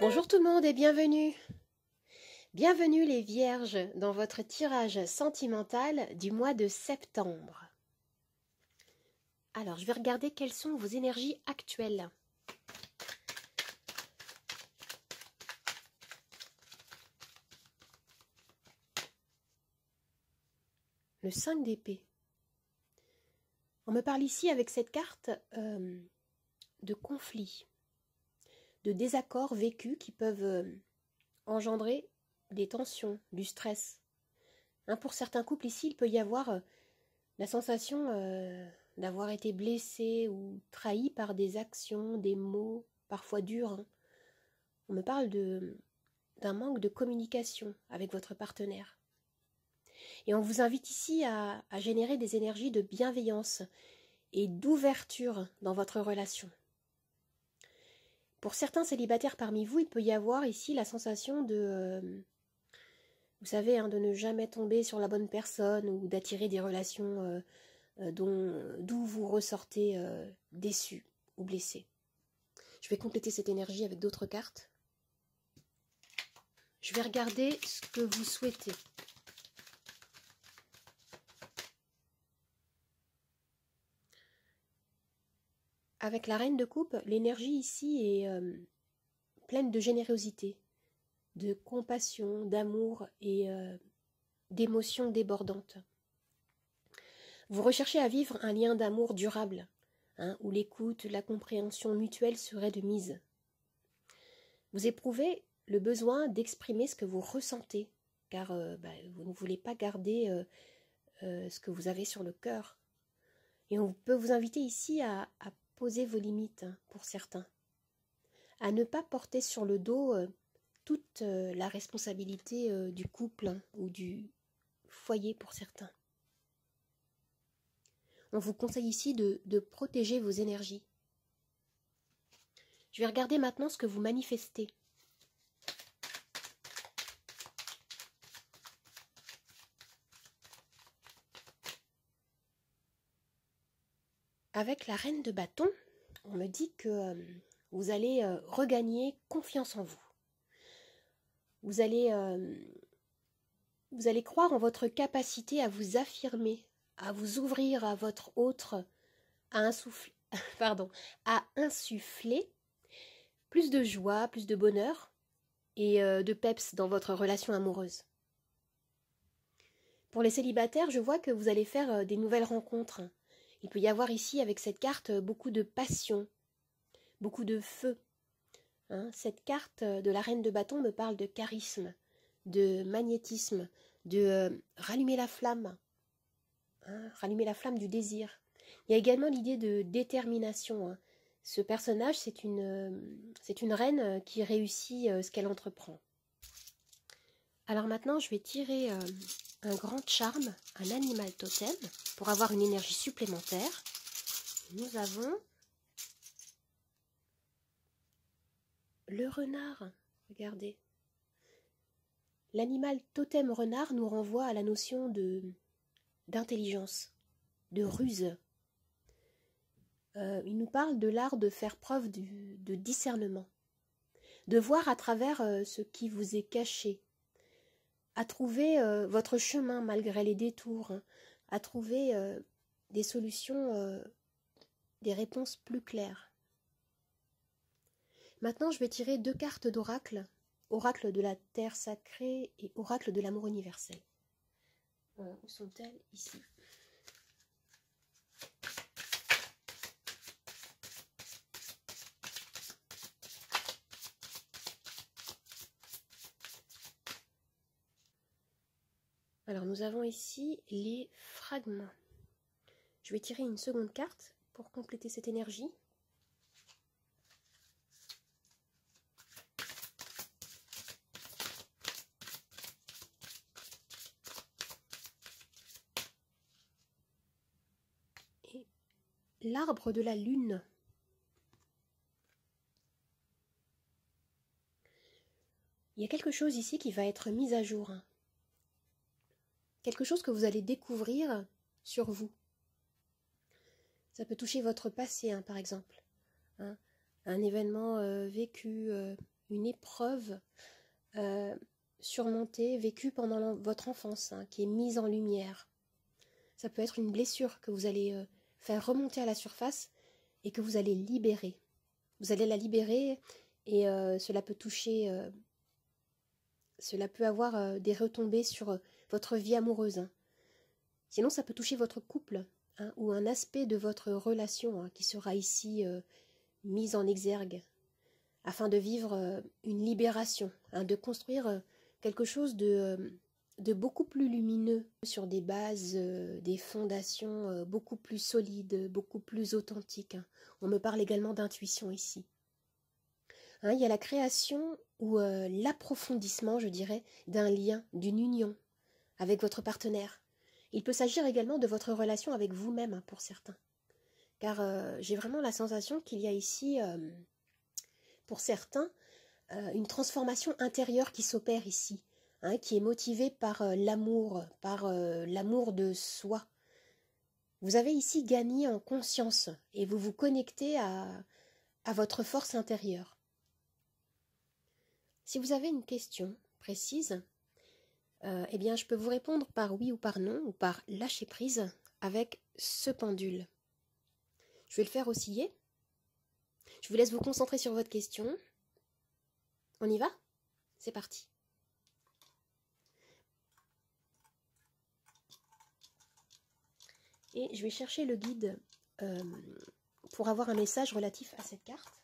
Bonjour tout le monde et bienvenue. Bienvenue les vierges dans votre tirage sentimental du mois de septembre. Alors, je vais regarder quelles sont vos énergies actuelles. Le 5 d'épée. On me parle ici avec cette carte de conflits, de désaccords vécus qui peuvent engendrer des tensions, du stress. Pour certains couples ici, il peut y avoir la sensation d'avoir été blessé ou trahi par des actions, des mots, parfois durs. On me parle d'un manque de communication avec votre partenaire. Et on vous invite ici à générer des énergies de bienveillance et d'ouverture dans votre relation. Pour certains célibataires parmi vous, il peut y avoir ici la sensation vous savez, de ne jamais tomber sur la bonne personne ou d'attirer des relations d'où vous ressortez déçu ou blessé. Je vais compléter cette énergie avec d'autres cartes. Je vais regarder ce que vous souhaitez. Avec la reine de coupe, l'énergie ici est pleine de générosité, de compassion, d'amour et d'émotions débordantes. Vous recherchez à vivre un lien d'amour durable, où l'écoute, la compréhension mutuelle seraient de mise. Vous éprouvez le besoin d'exprimer ce que vous ressentez, car vous ne voulez pas garder ce que vous avez sur le cœur. Et on peut vous inviter ici à poser vos limites pour certains, à ne pas porter sur le dos toute la responsabilité du couple ou du foyer pour certains. On vous conseille ici de protéger vos énergies. Je vais regarder maintenant ce que vous manifestez. Avec la reine de bâton, on me dit que vous allez regagner confiance en vous. Vous allez croire en votre capacité à vous affirmer, à vous ouvrir à votre autre, à insuffler plus de joie, plus de bonheur et de peps dans votre relation amoureuse. Pour les célibataires, je vois que vous allez faire des nouvelles rencontres. Il peut y avoir ici, avec cette carte, beaucoup de passion, beaucoup de feu. Cette carte de la reine de bâton me parle de charisme, de magnétisme, de rallumer la flamme, rallumer la flamme du désir. Il y a également l'idée de détermination. Ce personnage, c'est une reine qui réussit ce qu'elle entreprend. Alors maintenant, je vais tirer un grand charme, un animal totem, pour avoir une énergie supplémentaire. Nous avons le renard. Regardez. L'animal totem renard nous renvoie à la notion d'intelligence, de ruse. Il nous parle de l'art de faire preuve de discernement, de voir à travers ce qui vous est caché, à trouver votre chemin malgré les détours, à trouver des solutions, des réponses plus claires. Maintenant, je vais tirer 2 cartes d'oracle, oracle de la terre sacrée et oracle de l'amour universel. Où sont-elles? Ici. Alors nous avons ici les fragments. Je vais tirer une seconde carte pour compléter cette énergie. Et l'arbre de la lune. Il y a quelque chose ici qui va être mis à jour. Quelque chose que vous allez découvrir sur vous. Ça peut toucher votre passé, par exemple. Un événement vécu une épreuve surmontée, vécue pendant votre enfance, hein, qui est mise en lumière. Ça peut être une blessure que vous allez faire remonter à la surface et que vous allez libérer. Vous allez la libérer et cela peut toucher, cela peut avoir des retombées sur votre vie amoureuse. Hein. Sinon, ça peut toucher votre couple, hein, ou un aspect de votre relation, hein, qui sera ici mise en exergue, afin de vivre une libération, hein, de construire quelque chose de beaucoup plus lumineux, sur des bases, des fondations beaucoup plus solides, beaucoup plus authentiques. Hein. On me parle également d'intuition ici. Hein, il y a la création ou l'approfondissement, je dirais, d'un lien, d'une union avec votre partenaire. Il peut s'agir également de votre relation avec vous-même, hein, pour certains. Car j'ai vraiment la sensation qu'il y a ici, pour certains, une transformation intérieure qui s'opère ici, hein, qui est motivée par l'amour de soi. Vous avez ici gagné en conscience et vous vous connectez à votre force intérieure. Si vous avez une question précise, eh bien, je peux vous répondre par oui ou par non, ou par lâcher prise avec ce pendule. Je vais le faire osciller. Je vous laisse vous concentrer sur votre question. On y va? C'est parti. Et je vais chercher le guide pour avoir un message relatif à cette carte.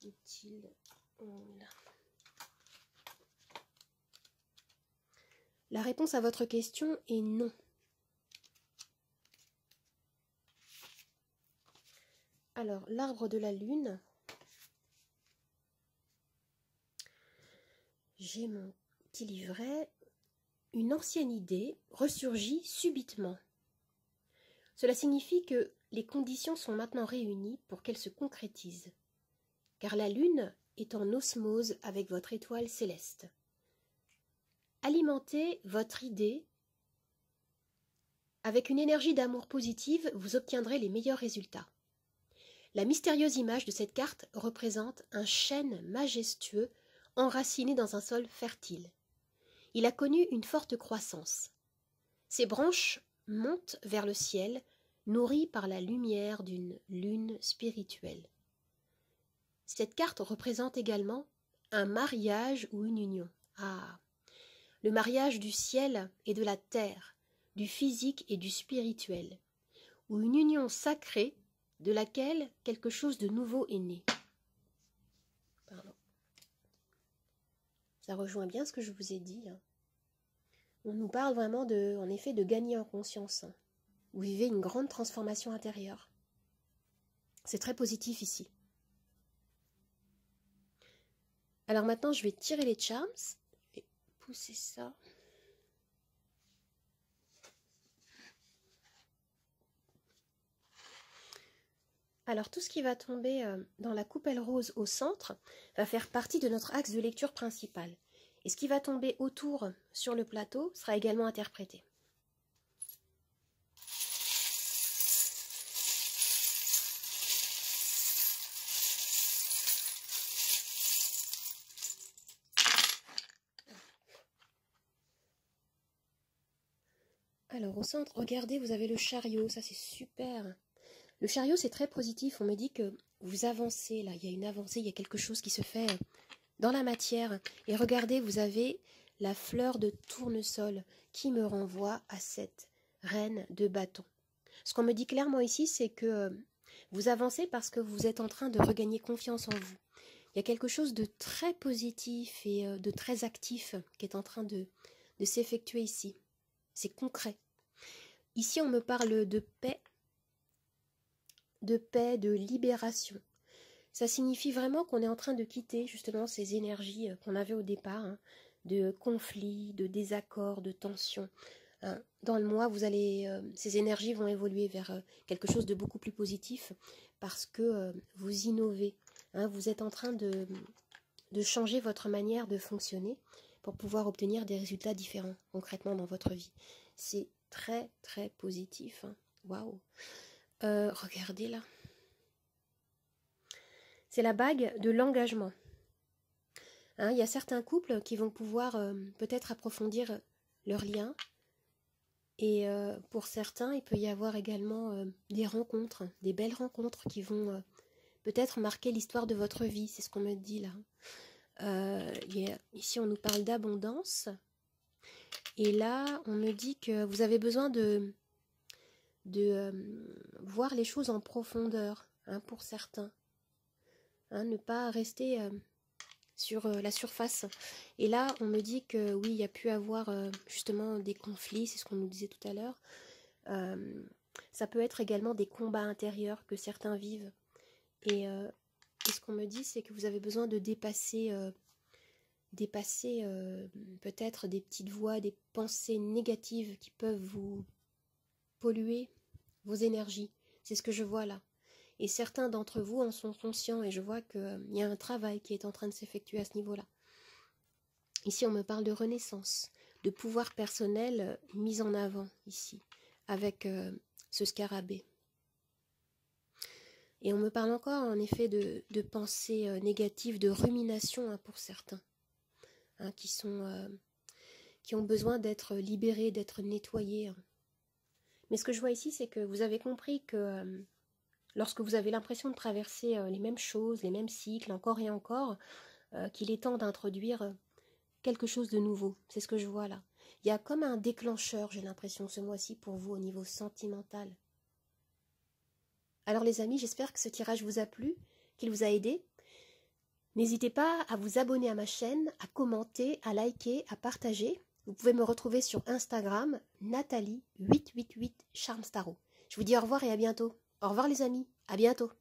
Utile. La réponse à votre question est non. Alors, l'arbre de la lune. J'ai mon petit livret. Une ancienne idée ressurgit subitement. Cela signifie que les conditions sont maintenant réunies pour qu'elle se concrétise. Car la lune est en osmose avec votre étoile céleste. Alimentez votre idée avec une énergie d'amour positive, vous obtiendrez les meilleurs résultats. La mystérieuse image de cette carte représente un chêne majestueux enraciné dans un sol fertile. Il a connu une forte croissance. Ses branches montent vers le ciel, nourries par la lumière d'une lune spirituelle. Cette carte représente également un mariage ou une union. Ah, le mariage du ciel et de la terre, du physique et du spirituel, ou une union sacrée de laquelle quelque chose de nouveau est né. Pardon. Ça rejoint bien ce que je vous ai dit. Hein. On nous parle vraiment en effet de gagner en conscience. Hein. Vous vivez une grande transformation intérieure. C'est très positif ici. Alors maintenant, je vais tirer les charms. Je vais pousser ça. Alors tout ce qui va tomber dans la coupelle rose au centre va faire partie de notre axe de lecture principal. Et ce qui va tomber autour sur le plateau sera également interprété. Alors au centre, regardez, vous avez le chariot, ça c'est super. Le chariot c'est très positif, on me dit que vous avancez là, il y a une avancée, il y a quelque chose qui se fait dans la matière. Et regardez, vous avez la fleur de tournesol qui me renvoie à cette reine de bâton. Ce qu'on me dit clairement ici, c'est que vous avancez parce que vous êtes en train de regagner confiance en vous. Il y a quelque chose de très positif et de très actif qui est en train de s'effectuer ici. C'est concret. Ici, on me parle de paix, de libération. Ça signifie vraiment qu'on est en train de quitter justement ces énergies qu'on avait au départ, hein, de conflits, de désaccords, de tensions. Hein. Dans le mois, ces énergies vont évoluer vers quelque chose de beaucoup plus positif parce que vous innovez. Hein, vous êtes en train de changer votre manière de fonctionner pour pouvoir obtenir des résultats différents concrètement dans votre vie. C'est très très positif. Hein. Waouh. Regardez là. C'est la bague de l'engagement. Hein, il y a certains couples qui vont pouvoir peut-être approfondir leur lien. Et pour certains, il peut y avoir également des rencontres, des belles rencontres qui vont peut-être marquer l'histoire de votre vie. C'est ce qu'on me dit là. Ici, on nous parle d'abondance. Et là, on me dit que vous avez besoin de voir les choses en profondeur, hein, pour certains. Hein, ne pas rester sur la surface. Et là, on me dit que oui, il y a pu avoir justement des conflits, c'est ce qu'on nous disait tout à l'heure. Ça peut être également des combats intérieurs que certains vivent. Et ce qu'on me dit, c'est que vous avez besoin de dépasser peut-être des petites voix, des pensées négatives qui peuvent vous polluer vos énergies. C'est ce que je vois là. Et certains d'entre vous en sont conscients et je vois qu'il y a un travail qui est en train de s'effectuer à ce niveau-là. Ici, on me parle de renaissance, de pouvoir personnel mis en avant ici, avec ce scarabée. Et on me parle encore en effet de pensées négatives, de rumination, hein, pour certains, hein, qui ont besoin d'être libérés, d'être nettoyés. Hein. Mais ce que je vois ici, c'est que vous avez compris que lorsque vous avez l'impression de traverser les mêmes choses, les mêmes cycles, encore et encore, qu'il est temps d'introduire quelque chose de nouveau. C'est ce que je vois là. Il y a comme un déclencheur, j'ai l'impression, ce mois-ci pour vous au niveau sentimental. Alors les amis, j'espère que ce tirage vous a plu, qu'il vous a aidé. N'hésitez pas à vous abonner à ma chaîne, à commenter, à liker, à partager. Vous pouvez me retrouver sur Instagram, Nathalie888 Charmstaro. Je vous dis au revoir et à bientôt. Au revoir les amis, à bientôt.